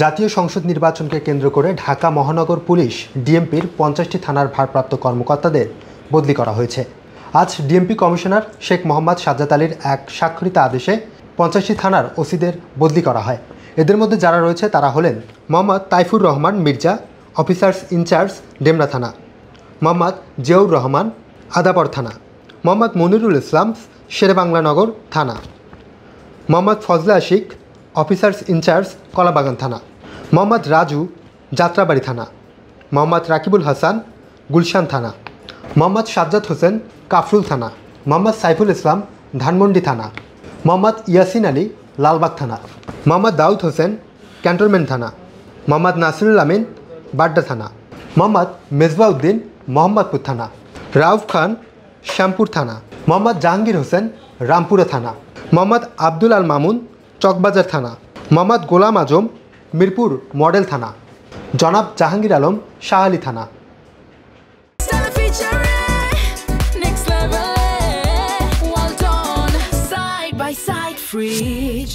জাতীয় সংসদ নির্বাচনকে কেন্দ্র করে ঢাকা মহানগর পুলিশ ডিএমপির 50টি থানার ভারপ্রাপ্ত কর্মকর্তাদের বদলি করা হয়েছে। আজ ডিএমপি কমিশনার শেখ মোহাম্মদ সাজ্জাদ আলীর এক স্বাক্ষরিত আদেশে 50টি থানার ওসিদের বদলি করা হয়। এদের মধ্যে যারা রয়েছে তারা হলেন মোহাম্মদ তাইফুর রহমান মির্জা, অফিসার্স ইনচার্জ ডেমরা থানা; মোহাম্মদ জিয়াউর রহমান, আদাবর থানা; মোহাম্মদ মনিরুল ইসলাম, শেরেবাংলানগর থানা; মোহাম্মদ ফজলে আশিক, অফিসার্স ইনচার্জ কলাবাগান থানা; মোহাম্মদ রাজু, যাত্রাবাড়ি থানা; মোহাম্মদ রাকিবুল হাসান, গুলশান থানা; মোহাম্মদ সাজ্জাদ হোসেন, কাফরুল থানা; মোহাম্মদ সাইফুল ইসলাম, ধানমন্ডি থানা; মোহাম্মদ ইয়াসিন আলী, লালবাগ থানা; মোহাম্মদ দাউদ হোসেন, ক্যান্টনমেন্ট থানা; মোহাম্মদ নাসিরুল আমিন, বাড্ডা থানা; মোহাম্মদ মেজবাউদ্দিন, মোহাম্মদপুর থানা; রাউফ খান, শ্যামপুর থানা; মোহাম্মদ জাহাঙ্গীর হোসেন, রামপুরা থানা; মোহাম্মদ আব্দুল আল মামুন, চকবাজার থানা; মোহাম্মদ গোলাম আজম, মিরপুর মডেল থানা; জনাব জাহাঙ্গীর আলম, শাহালি থানা। Free